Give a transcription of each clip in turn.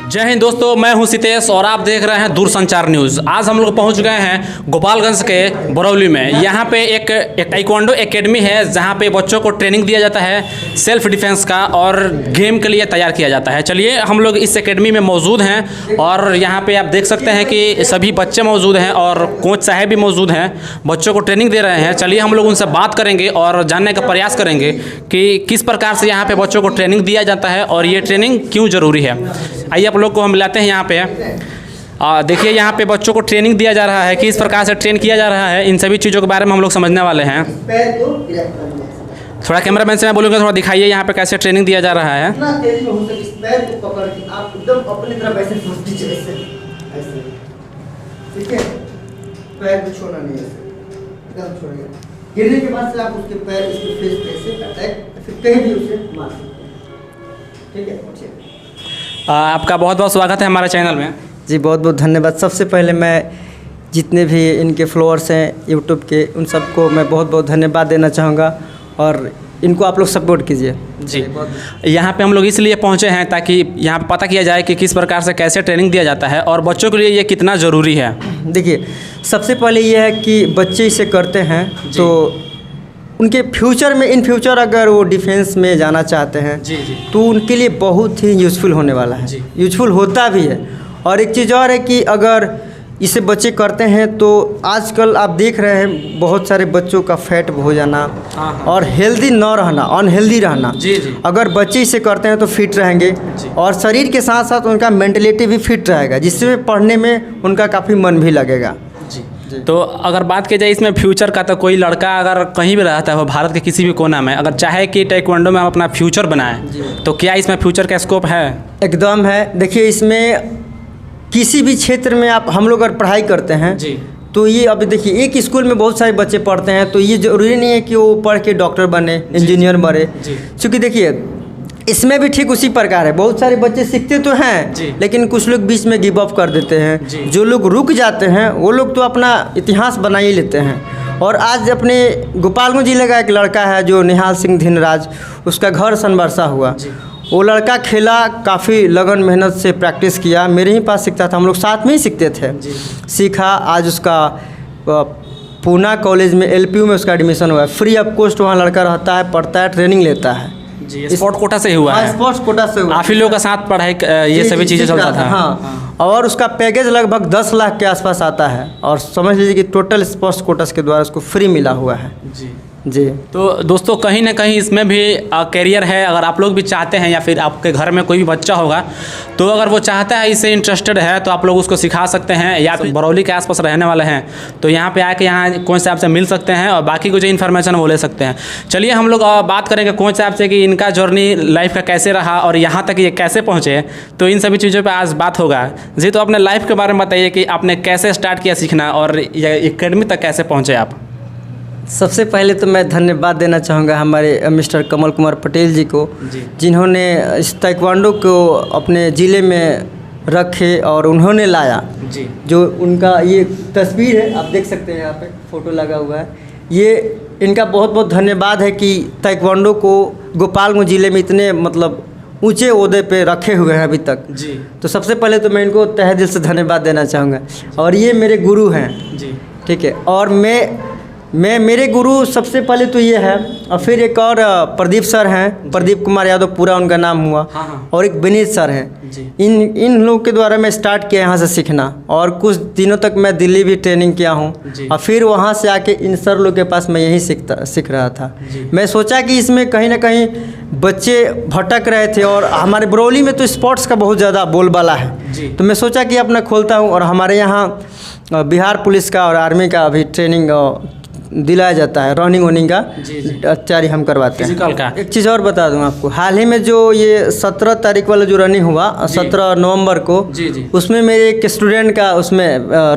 जय हिंद दोस्तों, मैं हूं सितेश और आप देख रहे हैं दूरसंचार न्यूज़। आज हम लोग पहुंच गए हैं गोपालगंज के बरौली में। यहां पे एक ताइक्वांडो एकेडमी है जहां पे बच्चों को ट्रेनिंग दिया जाता है सेल्फ डिफेंस का और गेम के लिए तैयार किया जाता है। चलिए हम लोग इस एकेडमी में मौजूद हैं और यहाँ पे आप देख सकते हैं कि सभी बच्चे मौजूद हैं और कोच साहब भी मौजूद हैं, बच्चों को ट्रेनिंग दे रहे हैं। चलिए हम लोग उनसे बात करेंगे और जानने का प्रयास करेंगे कि किस प्रकार से यहाँ पे बच्चों को ट्रेनिंग दिया जाता है और ये ट्रेनिंग क्यों ज़रूरी है। आइए आप लोग को हम मिलाते हैं यहाँ पे। देखिए यहाँ पे बच्चों को ट्रेनिंग दिया जा रहा है, किस प्रकार से ट्रेन किया जा रहा है, इन सभी चीज़ों के बारे में हम लोग समझने वाले हैं। थोड़ा कैमरामैन से मैं बोलूँगा थोड़ा दिखाइए यहाँ पे कैसे ट्रेनिंग दिया जा रहा है। गिरने के बाद से आप उसके पैर इसके फेस पे ऐसे अटैक फिर कहीं भी उसे मार सकते हैं। ठीक है, आपका बहुत बहुत स्वागत है हमारे चैनल में। जी बहुत बहुत धन्यवाद। सबसे पहले मैं जितने भी इनके फॉलोअर्स हैं यूट्यूब के उन सबको मैं बहुत बहुत धन्यवाद देना चाहूँगा और इनको आप लोग सपोर्ट कीजिए। जी यहाँ पे हम लोग इसलिए पहुँचे हैं ताकि यहाँ पे पता किया जाए कि किस प्रकार से कैसे ट्रेनिंग दिया जाता है और बच्चों के लिए ये कितना ज़रूरी है। देखिए सबसे पहले ये है कि बच्चे इसे करते हैं तो उनके फ्यूचर में इन फ्यूचर अगर वो डिफेंस में जाना चाहते हैं जी जी तो उनके लिए बहुत ही यूज़फुल होने वाला है, यूज़फुल होता भी है। और एक चीज़ और है कि अगर इसे बच्चे करते हैं तो आजकल आप देख रहे हैं बहुत सारे बच्चों का फैट हो जाना और हेल्दी न रहना, अनहेल्दी रहना। जी जी अगर बच्चे इसे करते हैं तो फिट रहेंगे और शरीर के साथ साथ उनका मेंटलिटी भी फिट रहेगा, जिससे पढ़ने में उनका काफ़ी मन भी लगेगा। जी तो अगर बात की जाए इसमें फ्यूचर का, तो कोई लड़का अगर कहीं भी रहता है वो भारत के किसी भी कोना में अगर चाहे कि ताइक्वांडो में हम अपना फ्यूचर बनाएं तो क्या इसमें फ्यूचर का स्कोप है? एकदम है। देखिए इसमें किसी भी क्षेत्र में आप हम लोग अगर पढ़ाई करते हैं जी तो ये अभी देखिए एक स्कूल में बहुत सारे बच्चे पढ़ते हैं तो ये ज़रूरी नहीं है कि वो पढ़ के डॉक्टर बने, इंजीनियर बने। क्योंकि देखिए इसमें भी ठीक उसी प्रकार है, बहुत सारे बच्चे सीखते तो हैं लेकिन कुछ लोग बीच में गिव अप कर देते हैं। जो लोग रुक जाते हैं वो लोग तो अपना इतिहास बना ही लेते हैं। और आज अपने गोपालगंज जिले का एक लड़का है जो निहाल सिंह धिनराज, उसका घर सनबरसा हुआ। वो लड़का खेला, काफ़ी लगन मेहनत से प्रैक्टिस किया, मेरे ही पास सीखता था, हम लोग साथ में ही सीखते थे। सीखा, आज उसका पूना कॉलेज में LPU में उसका एडमिशन हुआ है। फ्री ऑफ कॉस्ट वहाँ लड़का रहता है, पढ़ता है, ट्रेनिंग लेता है। जी स्पोर्ट कोटा से हुआ है। स्पोर्ट्स कोटा से हुआ। काफ़ी लोगों के साथ पढ़ाई ये सभी चीज़ें चलता था। हाँ। और उसका पैकेज लगभग 10 लाख के आसपास आता है और समझ लीजिए कि टोटल स्पोर्ट्स कोटास के द्वारा उसको फ्री मिला हुआ है। जी तो दोस्तों कहीं ना कहीं इसमें भी कैरियर है। अगर आप लोग भी चाहते हैं या फिर आपके घर में कोई भी बच्चा होगा तो अगर वो चाहता है, इससे इंटरेस्टेड है तो आप लोग उसको सिखा सकते हैं। या फिर बरौली के आसपास रहने वाले हैं तो यहाँ पे आके यहाँ कोच साहब से मिल सकते हैं और बाकी को जो इन्फॉर्मेशन वो ले सकते हैं। चलिए हम लोग बात करेंगे कोच साहब से कि इनका जर्नी लाइफ का कैसे रहा और यहाँ तक ये कैसे पहुँचे, तो इन सभी चीज़ों पर आज बात होगा। जी तो अपने लाइफ के बारे में बताइए कि आपने कैसे स्टार्ट किया सीखना और एकेडमी तक कैसे पहुँचे आप? सबसे पहले तो मैं धन्यवाद देना चाहूँगा हमारे मिस्टर कमल कुमार पटेल जी को, जिन्होंने इस ताइक्वांडो को अपने ज़िले में रखे और उन्होंने लाया। जो उनका ये तस्वीर है आप देख सकते हैं, यहाँ पे फ़ोटो लगा हुआ है। ये इनका बहुत बहुत धन्यवाद है कि ताइक्वांडो को गोपालगंज ज़िले में इतने मतलब ऊँचे ओहदे पे रखे हुए हैं अभी तक। तो सबसे पहले तो मैं इनको तहे दिल से धन्यवाद देना चाहूँगा। और ये मेरे गुरु हैं। ठीक है। और मैं मेरे गुरु सबसे पहले तो ये है और फिर एक और प्रदीप सर हैं, प्रदीप कुमार यादव पूरा उनका नाम हुआ। और एक विनीत सर हैं। इन लोगों के द्वारा मैं स्टार्ट किया यहाँ से सीखना और कुछ दिनों तक मैं दिल्ली भी ट्रेनिंग किया हूँ और फिर वहाँ से आके इन सर लोग के पास मैं यही सीख रहा था। मैं सोचा कि इसमें कहीं ना कहीं बच्चे भटक रहे थे और हमारे बरौली में तो स्पोर्ट्स का बहुत ज़्यादा बोलबाला है, तो मैं सोचा कि अपना खोलता हूँ। और हमारे यहाँ बिहार पुलिस का और आर्मी का अभी ट्रेनिंग दिलाया जाता है, रनिंग वनिंग का तैयारी हम करवाते हैं। एक चीज़ और बता दूं आपको, हाल ही में जो ये 17 तारीख वाला जो रनिंग हुआ 17 नवंबर को, उसमें मेरे एक स्टूडेंट का उसमें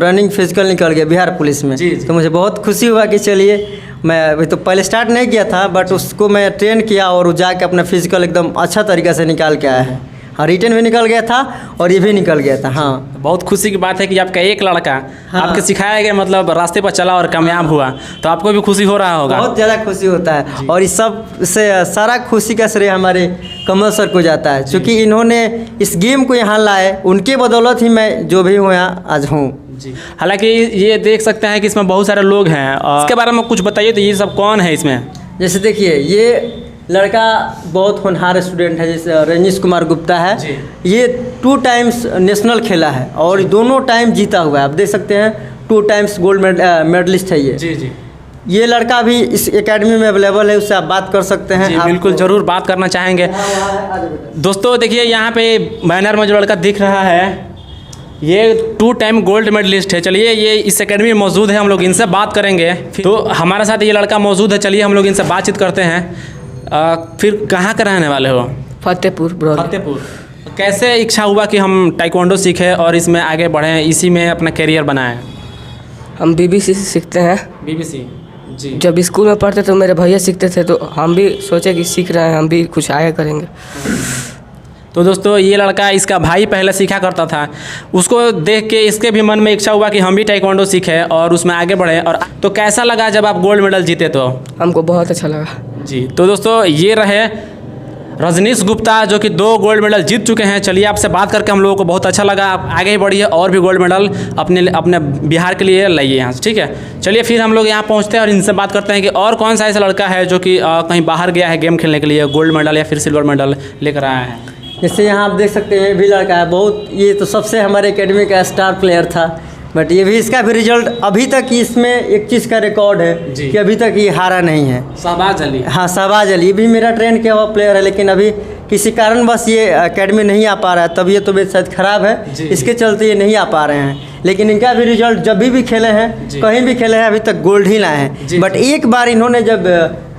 रनिंग फिजिकल निकल गया बिहार पुलिस में। तो मुझे बहुत खुशी हुआ कि चलिए मैं अभी तो पहले स्टार्ट नहीं किया था बट उसको मैं ट्रेन किया और वो जाके अपना फिजिकल एकदम अच्छा तरीक़े से निकाल के आया है। हाँ, रिटर्न भी निकल गया था और ये भी निकल गया था। हाँ, बहुत खुशी की बात है कि आपका एक लड़का हाँ। आपके सिखाया गया मतलब रास्ते पर चला और कामयाब हुआ, तो आपको भी खुशी हो रहा होगा। बहुत ज़्यादा खुशी होता है और इस सब से सारा खुशी का श्रेय हमारे कमल सर को जाता है, क्योंकि इन्होंने इस गेम को यहाँ लाए, उनके बदौलत ही मैं जो भी हूँ यहाँ आज हूँ। जी, हालांकि ये देख सकते हैं कि इसमें बहुत सारे लोग हैं, इसके बारे में कुछ बताइए, तो ये सब कौन है इसमें? जैसे देखिए, ये लड़का बहुत होनहार स्टूडेंट है, जैसे रजनीश कुमार गुप्ता है। ये 2 टाइम्स नेशनल खेला है और दोनों टाइम जीता हुआ है। आप देख सकते हैं 2 टाइम्स गोल्ड मेडलिस्ट है ये। जी। ये लड़का भी इस एकेडमी में अवेलेबल है, उससे आप बात कर सकते हैं। जी, बिल्कुल ज़रूर बात करना चाहेंगे। दोस्तों देखिए, यहाँ पे बैनर में जो लड़का दिख रहा है ये 2 टाइम गोल्ड मेडलिस्ट है। चलिए, ये इस एकेडमी में मौजूद है, हम लोग इनसे बात करेंगे। तो हमारे साथ ये लड़का मौजूद है, चलिए हम लोग इनसे बातचीत करते हैं। फिर कहाँ के रहने वाले हो? फतेहपुर बरौली। फतेहपुर। कैसे इच्छा हुआ कि हम ताइक्वांडो सीखें और इसमें आगे बढ़ें, इसी में अपना करियर बनाएं? हम बीबीसी से सीखते हैं। बीबीसी। जी। जब स्कूल में पढ़ते तो मेरे भैया सीखते थे, तो हम भी सोचे कि सीख रहे हैं, हम भी कुछ आगे करेंगे। तो दोस्तों, ये लड़का, इसका भाई पहले सीखा करता था, उसको देख के इसके भी मन में इच्छा हुआ कि हम भी ताइक्वांडो सीखें और उसमें आगे बढ़ें। और तो कैसा लगा जब आप गोल्ड मेडल जीते? तो हमको बहुत अच्छा लगा। जी। तो दोस्तों, ये रहे रजनीश गुप्ता, जो कि 2 गोल्ड मेडल जीत चुके हैं। चलिए, आपसे बात करके हम लोगों को बहुत अच्छा लगा। आप आगे ही बढ़िए और भी गोल्ड मेडल अपने बिहार के लिए लाइए यहाँ से, ठीक है? चलिए, फिर हम लोग यहाँ पहुँचते हैं और इनसे बात करते हैं कि और कौन सा ऐसा लड़का है जो कि कहीं बाहर गया है गेम खेलने के लिए, गोल्ड मेडल या फिर सिल्वर मेडल लेकर आया है। जैसे यहाँ आप देख सकते हैं, ये भी लड़का है बहुत, ये तो सबसे हमारे एकेडमी का स्टार प्लेयर था, बट ये भी, इसका भी रिजल्ट अभी तक इसमें एक चीज़ का रिकॉर्ड है कि अभी तक ये हारा नहीं है। शहबाज अली। हाँ, शहबाज अली, ये भी मेरा ट्रेन किया हुआ प्लेयर है, लेकिन अभी किसी कारण बस ये एकेडमी नहीं आ पा रहा है। तबीयत तो शायद ख़राब है, इसके चलते ये नहीं आ पा रहे हैं। लेकिन इनका भी रिजल्ट जब भी खेले हैं, कहीं भी खेले हैं, अभी तक गोल्ड ही लाए हैं। बट एक बार इन्होंने जब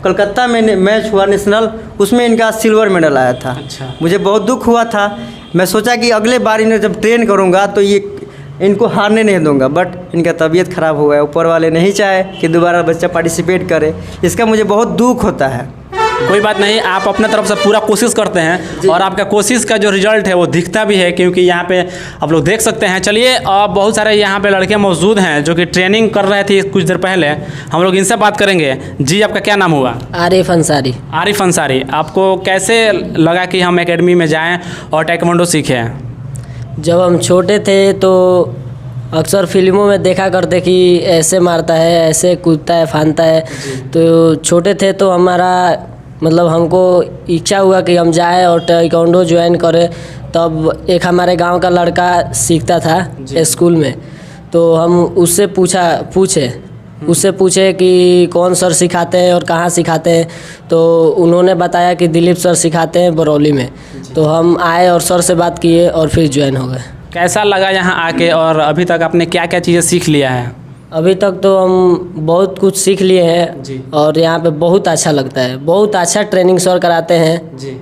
कलकत्ता में मैच हुआ नेशनल, उसमें इनका सिल्वर मेडल आया था। अच्छा। मुझे बहुत दुख हुआ था। मैं सोचा कि अगले बार इन्हें जब ट्रेन करूँगा तो ये इनको हारने नहीं दूंगा, बट इनका तबीयत ख़राब हो गया। ऊपर वाले नहीं चाहे कि दोबारा बच्चा पार्टिसिपेट करे, इसका मुझे बहुत दुख होता है। कोई बात नहीं, आप अपने तरफ से पूरा कोशिश करते हैं और आपका कोशिश का जो रिजल्ट है वो दिखता भी है, क्योंकि यहाँ पे आप लोग देख सकते हैं। चलिए, बहुत सारे यहाँ पे लड़के मौजूद हैं जो कि ट्रेनिंग कर रहे थे कुछ देर पहले, हम लोग इनसे बात करेंगे। जी, आपका क्या नाम हुआ? आरिफ अंसारी। आरिफ अंसारी। आपको कैसे लगा कि हम एकेडमी में जाएँ और ताइक्वांडो सीखें? जब हम छोटे थे तो अक्सर फिल्मों में देखा करते कि ऐसे मारता है, ऐसे कूदता है, फांदता है। तो छोटे थे तो हमारा मतलब हमको इच्छा हुआ कि हम जाएं और ताइक्वांडो ज्वाइन करें। तब एक हमारे गांव का लड़का सीखता था स्कूल में, तो हम उससे पूछे कि कौन सर सिखाते हैं और कहाँ सिखाते हैं। तो उन्होंने बताया कि दिलीप सर सिखाते हैं बरौली में। तो हम आए और सर से बात किए और फिर ज्वाइन हो गए। कैसा लगा यहाँ आके और अभी तक आपने क्या क्या चीज़ें सीख लिया है? अभी तक तो हम बहुत कुछ सीख लिए हैं और यहाँ पे बहुत अच्छा लगता है, बहुत अच्छा ट्रेनिंग सर कराते हैं। जी।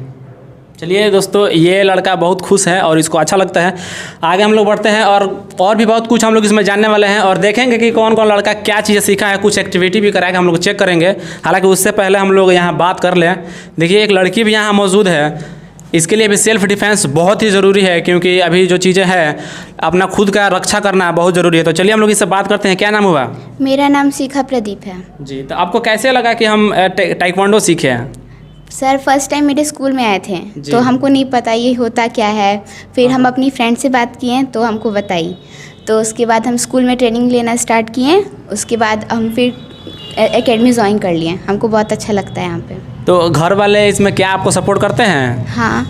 चलिए दोस्तों, ये लड़का बहुत खुश है और इसको अच्छा लगता है। आगे हम लोग बढ़ते हैं और भी बहुत कुछ हम लोग इसमें जानने वाले हैं और देखेंगे कि कौन कौन लड़का क्या चीज़ें सीखा है। कुछ एक्टिविटी भी कराएगा, हम लोग चेक करेंगे। हालांकि उससे पहले हम लोग यहाँ बात कर लें। देखिए, एक लड़की भी यहाँ मौजूद है। इसके लिए भी सेल्फ डिफेंस बहुत ही ज़रूरी है, क्योंकि अभी जो चीज़ें हैं अपना खुद का रक्षा करना बहुत ज़रूरी है। तो चलिए हम लोग इससे बात करते हैं। क्या नाम हुआ? मेरा नाम शिखा प्रदीप है। जी। तो आपको कैसे लगा कि हम ताइक्वांडो सीखे हैं? सर फर्स्ट टाइम मेरे स्कूल में आए थे, तो हमको नहीं पता ये होता क्या है। फिर हम अपनी फ्रेंड से बात किए तो हमको बताई। तो उसके बाद हम स्कूल में ट्रेनिंग लेना स्टार्ट किए। उसके बाद हम फिर एकेडमी ज्वाइन कर लिए। हमको बहुत अच्छा लगता है यहाँ पे। तो घर वाले इसमें क्या आपको सपोर्ट करते हैं? हाँ।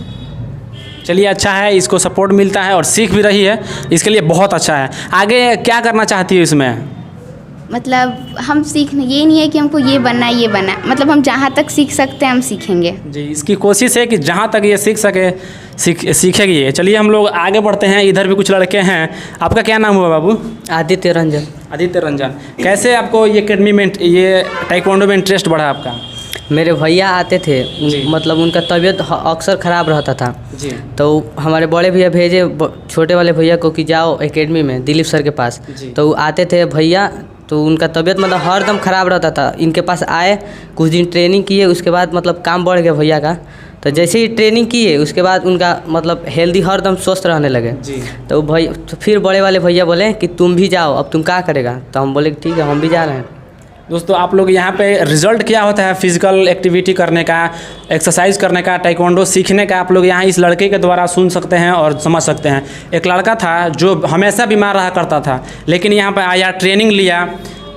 चलिए, अच्छा है, इसको सपोर्ट मिलता है और सीख भी रही है, इसके लिए बहुत अच्छा है। आगे क्या करना चाहती है इसमें? मतलब हम ये नहीं है कि हमको ये बनना है, ये बनना है। मतलब हम जहाँ तक सीख सकते हैं हम सीखेंगे। जी, इसकी कोशिश है कि जहाँ तक ये सीखेगी ये। चलिए हम लोग आगे बढ़ते हैं। इधर भी कुछ लड़के हैं। आपका क्या नाम हुआ बाबू? आदित्य रंजन। आदित्य रंजन। कैसे आपको ये एकेडमी में, ये ताइक्वांडो में इंटरेस्ट बढ़ा आपका? मेरे भैया आते थे, मतलब उनका तबीयत अक्सर ख़राब रहता था जी। तो हमारे बड़े भैया भेजे छोटे वाले भैया को कि जाओ एकेडमी में दिलीप सर के पास। तो आते थे भैया, तो उनका तबीयत मतलब हर दम ख़राब रहता था। इनके पास आए, कुछ दिन ट्रेनिंग किए, उसके बाद मतलब काम बढ़ गया भैया का। तो जैसे ही ट्रेनिंग किए उसके बाद उनका मतलब हेल्दी हरदम स्वस्थ रहने लगे। जी। तो तो फिर बड़े वाले भैया बोले कि तुम भी जाओ, अब तुम क्या करेगा? तो हम बोले ठीक है हम भी जा रहे हैं। दोस्तों आप लोग यहाँ पे रिजल्ट क्या होता है फिजिकल एक्टिविटी करने का, एक्सरसाइज करने का, टाइकोंडो सीखने का, आप लोग यहाँ इस लड़के के द्वारा सुन सकते हैं और समझ सकते हैं। एक लड़का था जो हमेशा बीमार रहा करता था, लेकिन यहाँ पे आया, ट्रेनिंग लिया,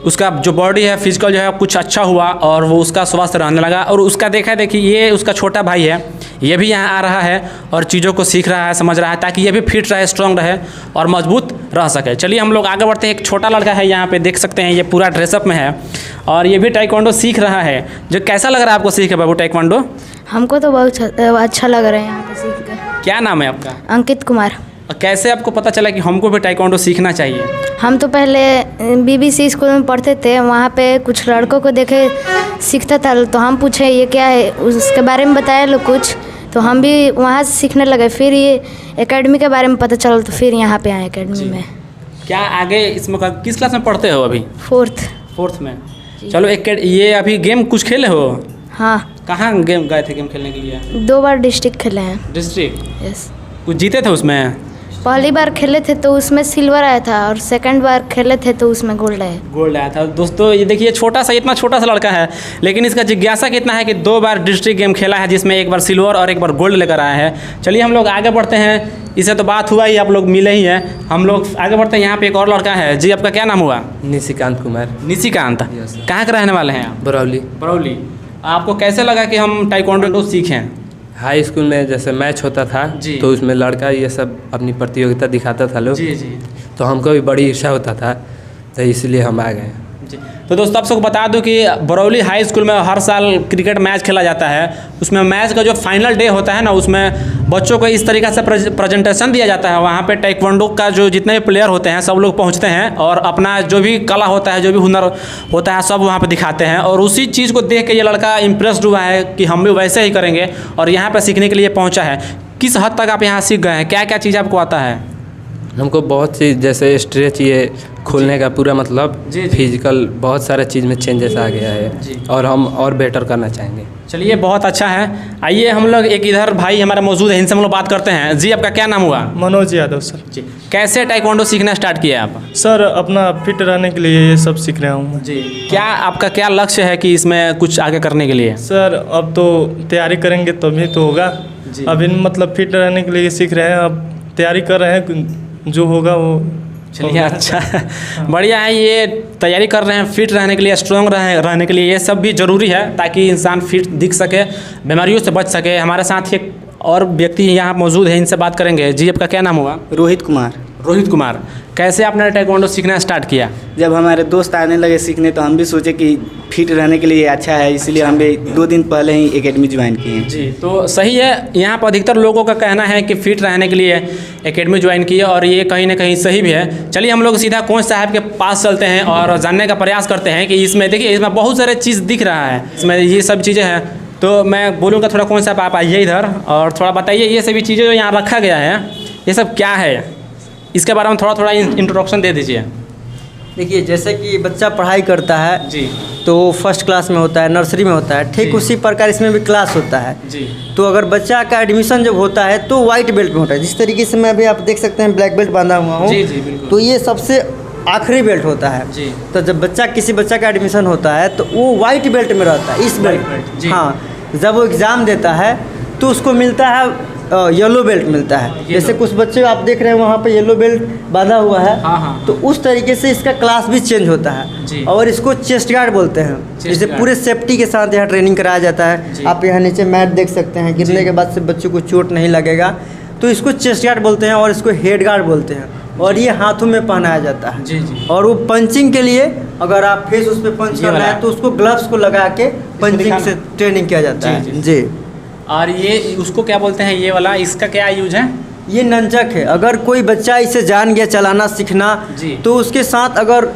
उसका जो बॉडी है फिजिकल जो है कुछ अच्छा हुआ और वो उसका स्वास्थ्य रहने लगा। और उसका देखा देखिए ये उसका छोटा भाई है, ये भी यहाँ आ रहा है और चीज़ों को सीख रहा है, समझ रहा है, ताकि ये भी फिट रहे, स्ट्रांग रहे और मजबूत रह सके। चलिए हम लोग आगे बढ़ते हैं। एक छोटा लड़का है यहाँ पे, देख सकते हैं ये पूरा ड्रेसअप में है और ये भी टाइकोंडो सीख रहा है। जो कैसा लग रहा है आपको सीख के बाबू टाइकोंडो? हमको तो बहुत अच्छा लग रहा है यहाँ पे सीख कर। क्या नाम है आपका? अंकित कुमार। और कैसे आपको पता चला कि हमको भी टाइकोंडो सीखना चाहिए? हम तो पहले BBC स्कूल में पढ़ते थे, वहाँ पे कुछ लड़कों को देखे सीखता था तो हम पूछे ये क्या है, उसके बारे में बताया लोग कुछ, तो हम भी वहाँ से सीखने लगे। फिर ये एकेडमी के बारे में पता चला तो फिर यहाँ पे आए एकेडमी में। क्या आगे इसमें किस क्लास में पढ़ते हो अभी? फोर्थ में। चलो एक ये अभी गेम कुछ खेले हो? हाँ। कहाँ गेम गए थे गेम खेलने के लिए? 2 बार डिस्ट्रिक्ट खेले हैं। डिस्ट्रिक्ट? यस। कुछ जीते थे उसमें? पहली बार खेले थे तो उसमें सिल्वर आया था और सेकंड बार खेले थे तो उसमें गोल्ड आया था। दोस्तों ये देखिए छोटा सा, इतना छोटा सा लड़का है, लेकिन इसका जिज्ञासा कितना है कि 2 बार डिस्ट्रिक्ट गेम खेला है, जिसमें 1 बार सिल्वर और 1 बार गोल्ड लेकर आया है। चलिए हम लोग आगे बढ़ते हैं। इससे तो बात हुआ ही, आप लोग मिले ही हैं, हम लोग आगे बढ़ते हैं। यहाँ पे एक और लड़का है। जी आपका क्या नाम हुआ? निशिकांत कुमार। निशिकांत, कहाँ के रहने वाले हैं आप? बरौली। आपको कैसे लगा कि हम टाइकोंडो सीखें? हाई स्कूल में जैसे मैच होता था तो उसमें लड़का ये सब अपनी प्रतियोगिता दिखाता था लोग, तो हमको भी बड़ी इच्छा होता था, तो इसलिए हम आ गए। तो दोस्तों आप सबको बता दूं कि बरौली हाई स्कूल में हर साल क्रिकेट मैच खेला जाता है। उसमें मैच का जो फाइनल डे होता है ना, उसमें बच्चों को इस तरीक़े से प्रेजेंटेशन दिया जाता है। वहाँ पे टाइकोंडो का जो जितने भी प्लेयर होते हैं सब लोग पहुँचते हैं और अपना जो भी कला होता है, जो भी हुनर होता है, सब वहाँ पे दिखाते हैं। और उसी चीज़ को देख के ये लड़का इम्प्रेस्ड हुआ है कि हम भी वैसे ही करेंगे और यहाँ पर सीखने के लिए पहुँचा है। किस हद तक आप यहाँ सीख गए हैं? क्या क्या चीज़ आपको आता है? हमको बहुत चीज़ जैसे स्ट्रेच, ये खोलने का पूरा मतलब फिजिकल बहुत सारा चीज़ में चेंजेस आ गया है और हम और बेटर करना चाहेंगे। चलिए बहुत अच्छा है। आइए हम लोग एक इधर भाई हमारा मौजूद है, इनसे हम लोग बात करते हैं। जी आपका क्या नाम हुआ? मनोज यादव सर। जी कैसे टाइकोंडो सीखना स्टार्ट किया आप? सर अपना फिट रहने के लिए ये सब सीख रहा हूँ। जी क्या आपका क्या लक्ष्य है कि इसमें कुछ आगे करने के लिए? सर अब तो तैयारी करेंगे तभी तो होगा। अभी मतलब फिट रहने के लिए सीख रहे हैं, अब तैयारी कर रहे हैं, जो होगा वो। चलिए अच्छा बढ़िया है। ये तैयारी कर रहे हैं फिट रहने के लिए, स्ट्रांग रहने के लिए, ये सब भी ज़रूरी है ताकि इंसान फिट दिख सके, बीमारियों से बच सके। हमारे साथ एक और व्यक्ति यहाँ मौजूद है, इनसे बात करेंगे। जी आपका क्या नाम हुआ? रोहित कुमार। रोहित कुमार, कैसे आपने टाइकोंडो सीखना स्टार्ट किया? जब हमारे दोस्त आने लगे सीखने तो हम भी सोचे कि फिट रहने के लिए अच्छा है, इसलिए हम भी 2 दिन पहले ही एकेडमी ज्वाइन किए। जी तो सही है। यहाँ पर अधिकतर लोगों का कहना है कि फिट रहने के लिए एकेडमी ज्वाइन किए और ये कहीं ना कहीं सही भी है। चलिए हम लोग सीधा कोच साहब के पास चलते हैं और जानने का प्रयास करते हैं कि इसमें देखिए इसमें बहुत सारे चीज़ दिख रहा है, इसमें ये सब चीज़ें हैं। तो मैं बोलूँगा थोड़ा कोच साहब आप आइए इधर और थोड़ा बताइए ये सभी चीज़ें जो यहाँ रखा गया है ये सब क्या है, इसके बारे में थोड़ा इंट्रोडक्शन दे दीजिए। देखिए जैसे कि बच्चा पढ़ाई करता है जी तो फर्स्ट क्लास में होता है, नर्सरी में होता है, ठीक उसी प्रकार इसमें भी क्लास होता है। जी तो अगर बच्चा का एडमिशन जब होता है तो वाइट बेल्ट में होता है। जिस तरीके से मैं अभी आप देख सकते हैं ब्लैक बेल्ट बांधा हुआ हूँ, जी बिल्कुल। तो ये सबसे आखिरी बेल्ट होता है। जी तो जब किसी बच्चा का एडमिशन होता है तो वो वाइट बेल्ट में रहता है, इस बेल्ट। हाँ, जब वो एग्ज़ाम देता है तो उसको मिलता है येलो बेल्ट मिलता है। जैसे कुछ बच्चे आप देख रहे हैं वहाँ पे येलो बेल्ट बांधा हुआ है। हाँ। तो उस तरीके से इसका क्लास भी चेंज होता है और इसको चेस्ट गार्ड बोलते हैं। जैसे पूरे सेफ्टी के साथ यहाँ ट्रेनिंग कराया जाता है। आप यहाँ नीचे मैट देख सकते हैं, गिरने के बाद से बच्चों को चोट नहीं लगेगा, तो इसको चेस्ट गार्ड बोलते हैं और इसको हेड गार्ड बोलते हैं। और ये हाथों में पहनाया जाता है। और वो पंचिंग के लिए अगर आप फेस उस पर पंच करना है तो उसको ग्लव्स को लगा के पंचिंग से ट्रेनिंग किया जाता है। जी और ये उसको क्या बोलते हैं ये वाला, इसका क्या यूज है? ये नंचक है। अगर कोई बच्चा इसे जान गया चलाना सीखना तो उसके साथ अगर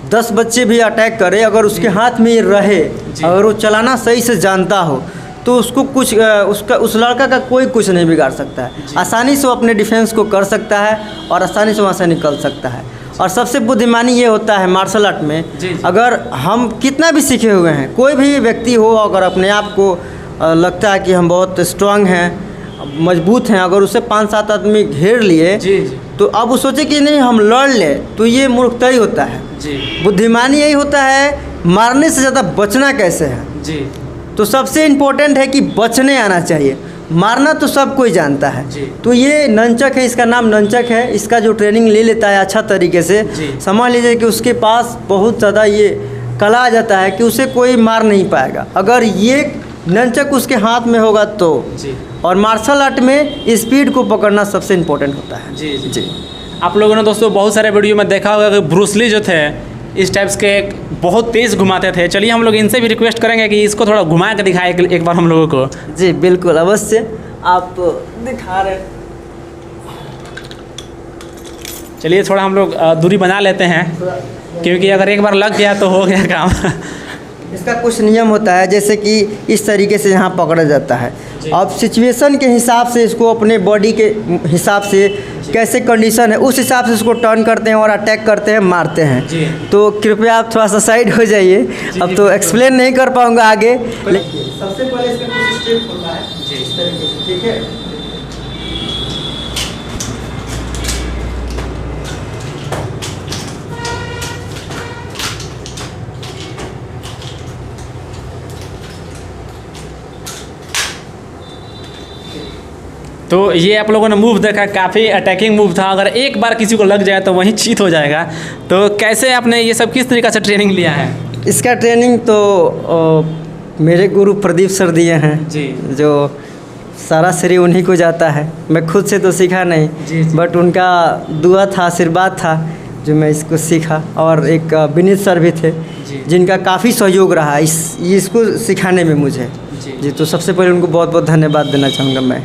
10 बच्चे भी अटैक करे, अगर उसके हाथ में ये रहे, अगर वो चलाना सही से जानता हो तो उसको कुछ उस लड़का का कोई कुछ नहीं बिगाड़ सकता है। आसानी से वो अपने डिफेंस को कर सकता है और आसानी से वहाँ से निकल सकता है। और सबसे बुद्धिमानी ये होता है मार्शल आर्ट में, अगर हम कितना भी सीखे हुए हैं, कोई भी व्यक्ति हो अगर अपने आप को लगता है कि हम बहुत स्ट्रांग हैं, मजबूत हैं। अगर उसे 5-7 आदमी घेर लिए तो अब वो सोचे कि नहीं हम लड़ ले, तो ये मूर्खता ही होता है। बुद्धिमानी यही होता है, मारने से ज़्यादा बचना कैसे है। तो सबसे इम्पोर्टेंट है कि बचने आना चाहिए, मारना तो सब कोई जानता है। तो ये नंचक है, इसका नाम नंचक है। इसका जो ट्रेनिंग ले लेता है अच्छा तरीके से, समझ लीजिए कि उसके पास बहुत ज़्यादा ये कला आ जाता है कि उसे कोई मार नहीं पाएगा अगर ये नंचक उसके हाथ में होगा तो। और मार्शल आर्ट में स्पीड को पकड़ना सबसे इम्पोर्टेंट होता है। जी। आप लोगों ने दोस्तों बहुत सारे वीडियो में देखा होगा कि ब्रूस ली जो थे इस टाइप्स के बहुत तेज़ घुमाते थे। चलिए हम लोग इनसे भी रिक्वेस्ट करेंगे कि इसको थोड़ा घुमा के दिखाए एक बार हम लोगों को। जी बिल्कुल, अवश्य आप दिखा रहे हैं। चलिए थोड़ा हम लोग दूरी बना लेते हैं, क्योंकि अगर एक बार लग गया तो हो गया काम। इसका कुछ नियम होता है, जैसे कि इस तरीके से यहाँ पकड़ा जाता है। अब सिचुएशन के हिसाब से इसको अपने बॉडी के हिसाब से कैसे कंडीशन है उस हिसाब से इसको टर्न करते हैं और अटैक करते हैं, मारते हैं। तो कृपया आप थोड़ा सा साइड हो जाइए, अब तो एक्सप्लेन नहीं कर पाऊँगा आगे। सबसे पहले इसका कुछ स्टेप होता है इस तरीके से, ठीक है। तो ये आप लोगों ने मूव देखा, काफ़ी अटैकिंग मूव था। अगर एक बार किसी को लग जाए तो वहीं चीत हो जाएगा। तो कैसे आपने ये सब किस तरीक़े से ट्रेनिंग लिया है? इसका ट्रेनिंग तो मेरे गुरु प्रदीप सर दिए हैं जी, जो सारा श्रेय उन्हीं को जाता है। मैं खुद से तो सीखा नहीं जी। बट उनका दुआ था, आशीर्वाद था जो मैं इसको सीखा। और एक विनीत सर भी थे जिनका काफ़ी सहयोग रहा इसको सिखाने में मुझे जी। तो सबसे पहले उनको बहुत बहुत धन्यवाद देना चाहूँगा मैं।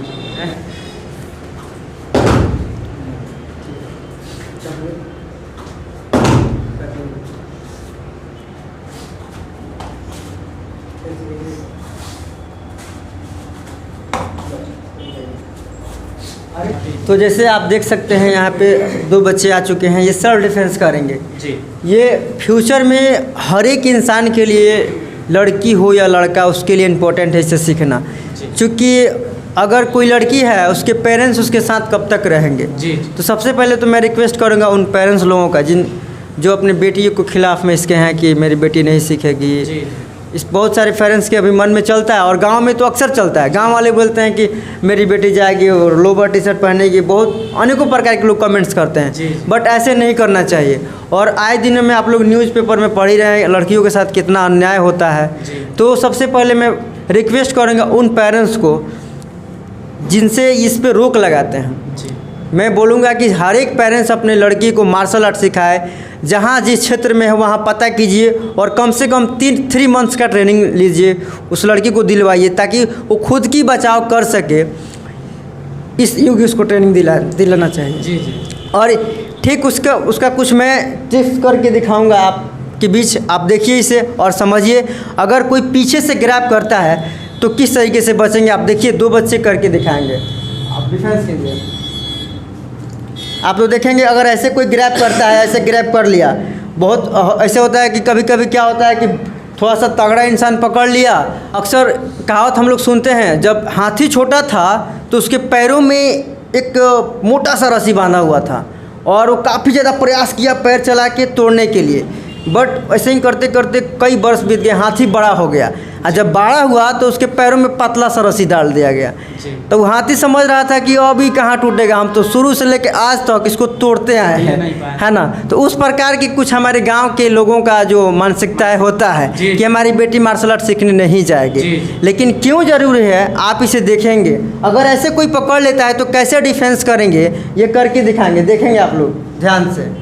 तो जैसे आप देख सकते हैं यहाँ पे 2 बच्चे आ चुके हैं, ये सेल्फ डिफेंस करेंगे जी। ये फ्यूचर में हर एक इंसान के लिए, लड़की हो या लड़का, उसके लिए इम्पोर्टेंट है इसे सीखना। क्योंकि अगर कोई लड़की है उसके पेरेंट्स उसके साथ कब तक रहेंगे जी। तो सबसे पहले तो मैं रिक्वेस्ट करूँगा उन पेरेंट्स लोगों का जो अपने बेटियों को खिलाफ में इसके हैं कि मेरी बेटी नहीं सीखेगी। इस बहुत सारे पेरेंट्स के अभी मन में चलता है, और गांव में तो अक्सर चलता है। गांव वाले बोलते हैं कि मेरी बेटी जाएगी और लोवर टी शर्ट पहनेगी, बहुत अनेकों प्रकार के लोग कमेंट्स करते हैं। बट ऐसे नहीं करना चाहिए। और आए दिन में आप लोग न्यूज़पेपर में पढ़ ही रहे हैं लड़कियों के साथ कितना अन्याय होता है। तो सबसे पहले मैं रिक्वेस्ट करूँगा उन पेरेंट्स को जिनसे इस पर रोक लगाते हैं। मैं बोलूँगा कि हर एक पेरेंट्स अपने लड़की को मार्शल आर्ट सिखाए, जहाँ जिस क्षेत्र में है वहाँ पता कीजिए, और कम से कम 3 मंथ्स का ट्रेनिंग लीजिए, उस लड़की को दिलवाइए ताकि वो खुद की बचाव कर सके। इस युग उसको ट्रेनिंग दिलाना चाहिए जी। और ठीक उसका कुछ मैं टिप्स करके दिखाऊंगा आपके बीच, आप देखिए इसे और समझिए। अगर कोई पीछे से ग्रैब करता है तो किस तरीके से बचेंगे, आप देखिए। 2 बच्चे करके दिखाएंगे, आप डिफेंस कीजिए। आप लोग देखेंगे अगर ऐसे कोई ग्रैब करता है, ऐसे ग्रैब कर लिया, बहुत ऐसे होता है कि कभी कभी क्या होता है कि थोड़ा सा तगड़ा इंसान पकड़ लिया। अक्सर कहावत हम लोग सुनते हैं, जब हाथी छोटा था तो उसके पैरों में एक मोटा सा रस्सी बांधा हुआ था और वो काफ़ी ज़्यादा प्रयास किया पैर चला के तोड़ने के लिए। बट ऐसे ही करते करते कई वर्ष बीत गए, हाथी बड़ा हो गया, और जब बड़ा हुआ तो उसके पैरों में पतला सा रस्सी डाल दिया गया। तो वो हाथी समझ रहा था कि अभी कहाँ टूटेगा, हम तो शुरू से लेकर आज तक इसको तोड़ते आए हैं, है ना। तो उस प्रकार की कुछ हमारे गांव के लोगों का जो मानसिकता होता है कि हमारी बेटी मार्शल आर्ट सीखने नहीं जाएगी। लेकिन क्यों ज़रूरी है आप इसे देखेंगे। अगर ऐसे कोई पकड़ लेता है तो कैसे डिफेंस करेंगे ये करके दिखाएंगे, देखेंगे आप लोग ध्यान से।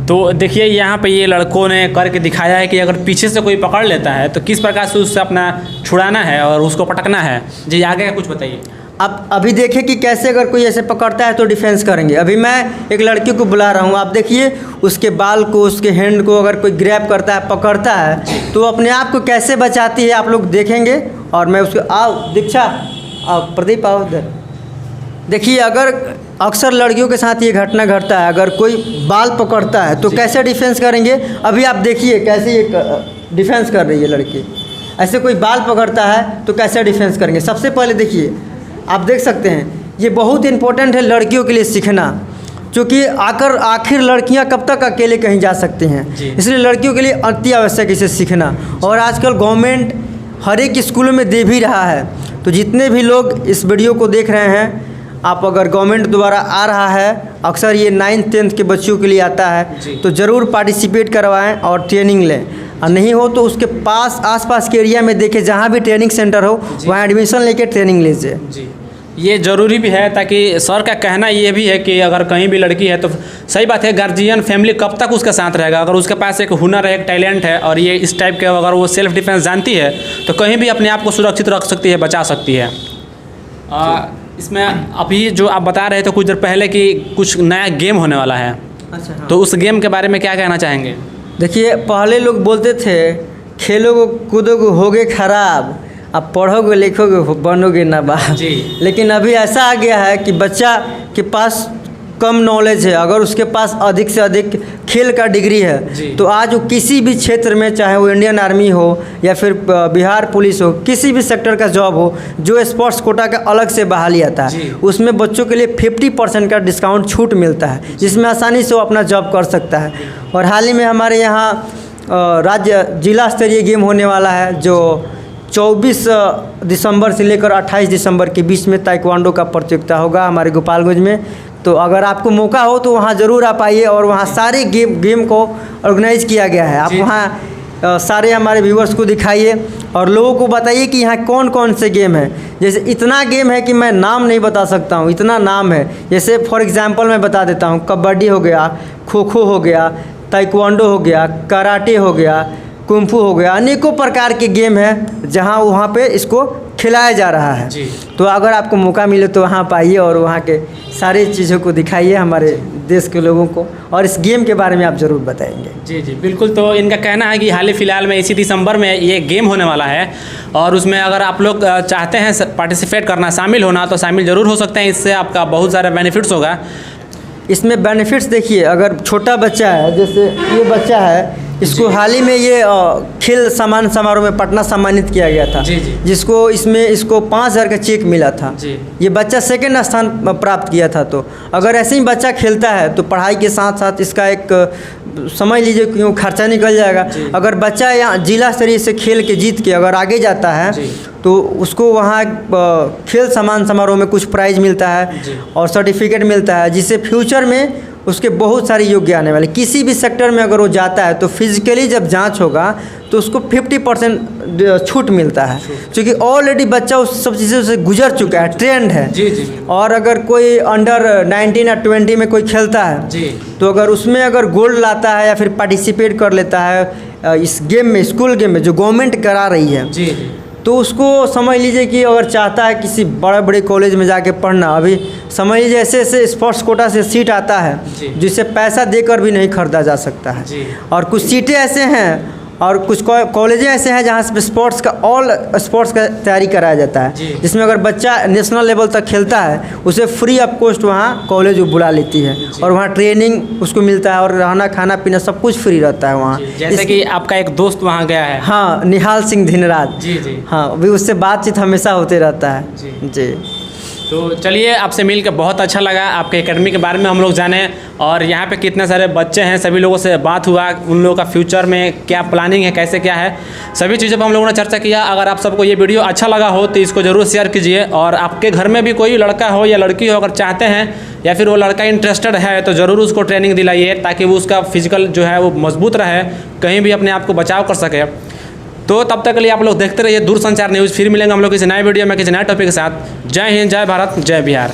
तो देखिए यहाँ पे ये लड़कों ने करके दिखाया है कि अगर पीछे से कोई पकड़ लेता है तो किस प्रकार से उससे अपना छुड़ाना है और उसको पटकना है जी। आगे का कुछ बताइए। अब अभी देखिए कि कैसे अगर कोई ऐसे पकड़ता है तो डिफेंस करेंगे। अभी मैं एक लड़की को बुला रहा हूँ, आप देखिए उसके बाल को, उसके हैंड को अगर कोई ग्रैब करता है, पकड़ता है तो अपने आप को कैसे बचाती है आप लोग देखेंगे। और मैं उसको आओ दीक्षा, आओ प्रदीप, आओ इधर देखिए। अगर अक्सर लड़कियों के साथ ये घटना घटता है, अगर कोई बाल पकड़ता है तो कैसे डिफेंस करेंगे। अभी आप देखिए कैसे ये डिफेंस कर रही है लड़की। ऐसे कोई बाल पकड़ता है तो कैसे डिफेंस करेंगे? सबसे पहले देखिए, आप देख सकते हैं ये बहुत इम्पोर्टेंट है लड़कियों के लिए सीखना, क्योंकि आखिर लड़कियां कब तक अकेले कहीं जा सकती हैं, इसलिए लड़कियों के लिए अति आवश्यक इसे सीखना। और आजकल गवर्नमेंट हर एक स्कूलों में दे भी रहा है। तो जितने भी लोग इस वीडियो को देख रहे हैं, आप अगर गवर्नमेंट द्वारा आ रहा है, अक्सर ये 9th 10th के बच्चों के लिए आता है, तो ज़रूर पार्टिसिपेट करवाएं और ट्रेनिंग लें। और नहीं हो तो उसके पास आसपास के एरिया में देखें, जहाँ भी ट्रेनिंग सेंटर हो वहाँ एडमिशन लेके ट्रेनिंग लीजिए। ये ज़रूरी भी है, ताकि सर का कहना ये भी है कि अगर कहीं भी लड़की है तो सही बात है, गार्जियन फैमिली कब तक उसके साथ रहेगा? अगर उसके पास एक हुनर है, एक टैलेंट है, और ये इस टाइप के अगर वो सेल्फ डिफेंस जानती है तो कहीं भी अपने आप को सुरक्षित रख सकती है, बचा सकती है। इसमें अभी जो आप बता रहे थे कुछ देर पहले कि कुछ नया गेम होने वाला है, अच्छा हाँ। तो उस गेम के बारे में क्या कहना चाहेंगे? देखिए, पहले लोग बोलते थे खेलोगे कूदोगे होगे खराब, अब पढ़ोगे लिखोगे बनोगे नवाब। लेकिन अभी ऐसा आ गया है कि बच्चा के पास कम नॉलेज है, अगर उसके पास अधिक से अधिक खेल का डिग्री है तो आज वो किसी भी क्षेत्र में, चाहे वो इंडियन आर्मी हो या फिर बिहार पुलिस हो, किसी भी सेक्टर का जॉब हो, जो स्पोर्ट्स कोटा का अलग से बहाली आता है, उसमें बच्चों के लिए 50% का डिस्काउंट छूट मिलता है, जिसमें आसानी से वो अपना जॉब कर सकता है। और हाल ही में हमारे यहाँ राज्य जिला स्तरीय गेम होने वाला है, जो 24 दिसंबर से लेकर 28 दिसंबर के बीच में ताइक्वांडो का प्रतियोगिता होगा हमारे गोपालगंज में। तो अगर आपको मौका हो तो वहाँ ज़रूर आप आइए, और वहाँ सारे गेम को ऑर्गेनाइज किया गया है। आप वहाँ सारे हमारे व्यूअर्स को दिखाइए और लोगों को बताइए कि यहाँ कौन कौन से गेम हैं। जैसे इतना गेम है कि मैं नाम नहीं बता सकता हूँ, इतना नाम है। जैसे फॉर एग्जांपल मैं बता देता हूँ, कबड्डी हो गया, खो खो हो गया, ताइक्वांडो हो गया, कराटे हो गया, कुंफू हो गया, अनेकों प्रकार के गेम हैं जहाँ वहाँ पे इसको खिलाया जा रहा है। तो अगर आपको मौका मिले तो वहाँ पाइए और वहाँ के सारी चीज़ों को दिखाइए हमारे देश के लोगों को, और इस गेम के बारे में आप ज़रूर बताएंगे। जी बिल्कुल। तो इनका कहना है कि हाल ही फिलहाल में इसी दिसंबर में ये गेम होने वाला है, और उसमें अगर आप लोग चाहते हैं पार्टिसिपेट करना, शामिल होना, तो शामिल ज़रूर हो सकते हैं। इससे आपका बहुत सारा बेनिफिट्स होगा। इसमें बेनिफिट्स देखिए, अगर छोटा बच्चा है, जैसे ये बच्चा है, इसको हाल ही में ये खेल सम्मान समारोह में पटना सम्मानित किया गया था, जिसको इसको 5,000 का चेक मिला था। ये बच्चा 2nd स्थान प्राप्त किया था। तो अगर ऐसे ही बच्चा खेलता है तो पढ़ाई के साथ साथ इसका एक समझ लीजिए क्यों खर्चा निकल जाएगा। अगर बच्चा यहाँ जिला स्तरीय से खेल के जीत के अगर आगे जाता है तो उसको वहाँ खेल सम्मान समारोह में कुछ प्राइज़ मिलता है और सर्टिफिकेट मिलता है, जिससे फ्यूचर में उसके बहुत सारे योग्य आने वाले। किसी भी सेक्टर में अगर वो जाता है तो फिजिकली जब जांच होगा तो उसको 50% छूट मिलता है, क्योंकि ऑलरेडी बच्चा उस सब चीज़ों से गुजर चुका है, ट्रेंड है। और अगर कोई अंडर 19 या 20 में कोई खेलता है तो अगर उसमें अगर गोल्ड लाता है या फिर पार्टिसिपेट कर लेता है इस गेम में, स्कूल गेम में जो गवर्नमेंट करा रही है, तो उसको समझ लीजिए कि अगर चाहता है किसी बड़े बड़े कॉलेज में जाके पढ़ना, अभी समझ लीजिए ऐसे ऐसे स्पोर्ट्स कोटा से सीट आता है जिसे पैसा देकर भी नहीं खरीदा जा सकता है। और कुछ सीटें ऐसे हैं और कुछ कॉलेजें ऐसे हैं जहाँ पे स्पोर्ट्स का तैयारी कराया जाता है, जिसमें अगर बच्चा नेशनल लेवल तक खेलता है उसे फ्री ऑफ कॉस्ट वहाँ कॉलेज बुला लेती है और वहाँ ट्रेनिंग उसको मिलता है और रहना खाना पीना सब कुछ फ्री रहता है वहाँ। जैसे कि आपका एक दोस्त वहाँ गया है, हाँ, निहाल सिंह धिनराज। हाँ, अभी उससे बातचीत हमेशा होते रहता है। जी तो चलिए, आपसे मिलकर बहुत अच्छा लगा। आपके एकेडमी के बारे में हम लोग जाने, और यहाँ पे कितने सारे बच्चे हैं, सभी लोगों से बात हुआ, उन लोगों का फ्यूचर में क्या प्लानिंग है, कैसे क्या है, सभी चीज़ों पर हम लोगों ने चर्चा किया। अगर आप सबको ये वीडियो अच्छा लगा हो तो इसको ज़रूर शेयर कीजिए, और आपके घर में भी कोई लड़का हो या लड़की हो, अगर चाहते हैं या फिर वो लड़का इंटरेस्टेड है तो ज़रूर उसको ट्रेनिंग दिलाइए, ताकि वो उसका फिजिकल जो है वो मजबूत रहे, कहीं भी अपने आप को बचाव कर सके। तो तब तक के लिए आप लोग देखते रहिए दूरसंचार न्यूज़। फिर मिलेंगे हम लोग किसी नए वीडियो में किसी नए टॉपिक के साथ। जय हिंद, जय भारत, जय बिहार।